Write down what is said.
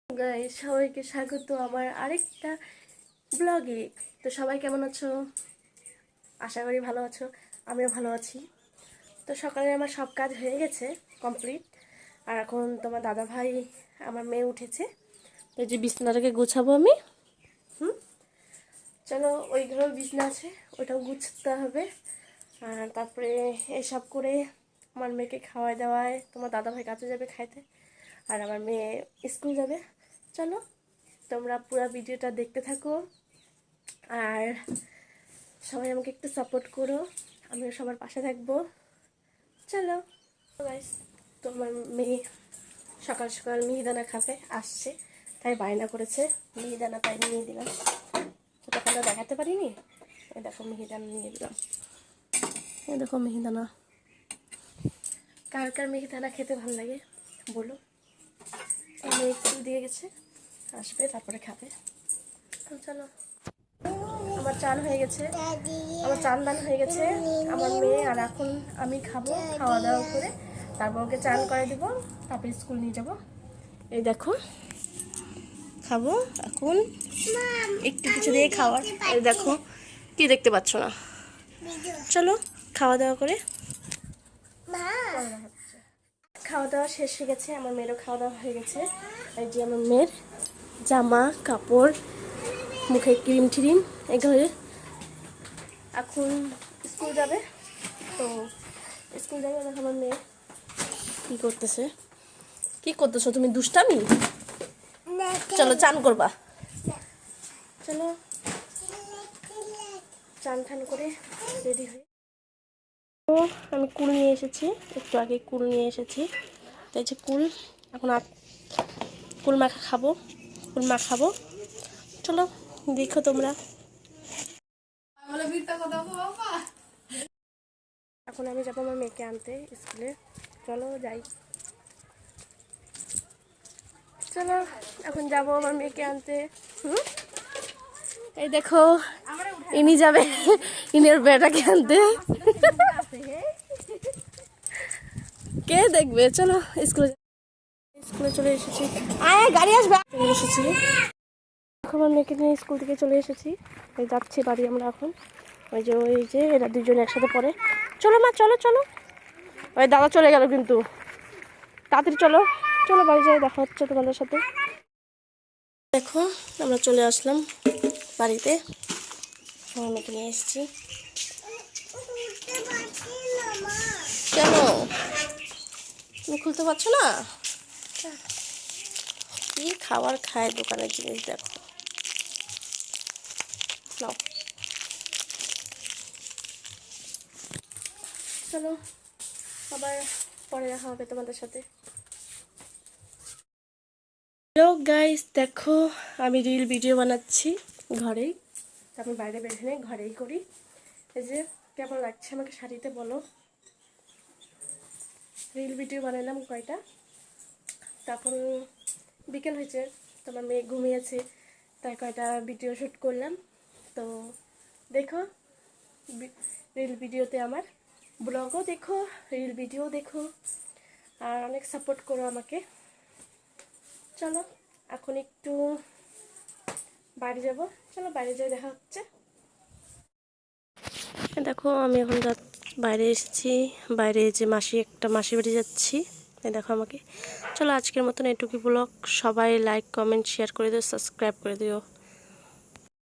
Guys, সবাইকে স্বাগত আমার আরেকটা ব্লগে। তো সবাই কেমন আছো? আশা করি ভালো আছো। আমিও ভালো আছি। তো সকালে আমার সব কাজ হয়ে গেছে, কমপ্লিট। আর এখন তোমার দাদা ভাই, আমার মেয়ে উঠেছে। তো এই যে বিছানাটাকে গুছাবো আমি। চলো, ওই ঘরেও বিছানা আছে, ওটাও গুছতে হবে। আর তারপরে এসব করে আমার মেয়েকে খাওয়াই দাওয়ায় তোমার দাদা ভাই কাজে যাবে খাইতে, আর আমার মেয়ে স্কুল যাবে। চলো, তোমরা পুরো ভিডিওটা দেখতে থাকো আর সবাই আমাকে একটু সাপোর্ট করো, আমিও সবার পাশে থাকবো। চলো গাইস, তোমার মেয়ে সকাল সকাল মিহিদানা খাবে আসছে, তাই বায়না করেছে মিহিদানা, তাই নিয়ে দিলাম। ছোটোখাটো দেখাতে পারিনি, এই দেখো মিহিদানা নিয়ে দিলাম। এই দেখো মিহিদানা। কার কার মিহিদানা খেতে ভালো লাগে বলো। মেয়ে স্কুল দিয়ে গেছে, আসবে তারপরে খাবে। চলো, আমার চান হয়ে গেছে, আমার চান দান হয়ে গেছে। আমার মেয়ে আর এখন আমি খাবো, খাওয়া দাওয়া করে তারপর ওকে চান করে দিব, তারপরে স্কুল নিয়ে যাব। এই দেখো খাবো এখন, একটু কিছু দিয়ে খাওয়ার। এই দেখো কি দেখতে পাচ্ছ না। চলো খাওয়া দাওয়া করে। খাওয়া দাওয়া শেষ হয়ে গেছে, আমার মেয়েরও খাওয়া দাওয়া হয়ে গেছে। এই যে আমার মেয়ের জামা কাপড়, মুখে ক্রিম ট্রিম এগুলো। এখন স্কুল যাবে, তো স্কুল যাবে। দেখো আমার মেয়ে কী করতেছে। কি করতেছো তুমি? দুষ্টামি। চলো চান করবা, চলো চান ঠান করে রেডি হয়ে। তো আমি কুল নিয়ে এসেছি, একটু আগে কুল নিয়ে এসেছি। তাই যে কুল, এখন কুল মাখা খাবো, কুল মাখাবো। চলো দেখো তোমরা। এখন আমি যাবো আমার মেয়েকে আনতে স্কুলে। চলো যাই, চলো এখন যাবো আমার মেয়েকে আনতে। এই দেখো ইনি যাবে ইনের বেটাকে আনতে। কে দেখবে? চলো স্কুলে, স্কুলে চলে এসেছি। আয় গাড়ি আসবে। চলে এসেছি, আমার মেয়েকে নিয়ে স্কুল থেকে চলে এসেছি। ওই যাচ্ছি বাড়ি আমরা এখন। ওই যে এরা দুজন একসাথে পড়ে। চলো মা, চলো চলো। ওই দাদা চলে গেল কিন্তু, তাড়াতাড়ি চলো। চলো বাড়ি যাই, দেখা হচ্ছে তোমাদের সাথে। দেখো আমরা চলে আসলাম বাড়িতে, আমার মেয়েকে নিয়ে এসেছি। কেন তুমি খুলতে পারছো না? কি খাবার খায় দোকানের জিনিস দেখো। নাও চলো, আবার পরে দেখা হবে তোমাদের সাথে। হ্যালো গাইস, দেখো আমি রিল ভিডিও বানাচ্ছি ঘরেই। আমি বাইরে বের ঘরেই করি। এই যে কেমন লাগছে আমাকে শাড়িতে বলো। রিল ভিডিও বানালাম কয়টা, তখন বিকেল হয়েছে, তোমার মেয়ে ঘুমিয়েছে, তাই কয়টা ভিডিও শ্যুট করলাম। তো দেখো রিল ভিডিওতে আমার ব্লগও দেখো, রিল ভিডিও দেখো, আর অনেক সাপোর্ট করো আমাকে। চলো এখন একটু বাড়ি যাব, চলো বাইরে যাই, দেখা হচ্ছে। দেখো আমি এখন বাইরে এসেছি, বাইরে যে একটা মাসি বাড়ি যাচ্ছি। দেখো আমাকে। চলো আজকের মতন এটুকুই ব্লগ। সবাই লাইক কমেন্ট শেয়ার করে দিও, সাবস্ক্রাইব করে দিও।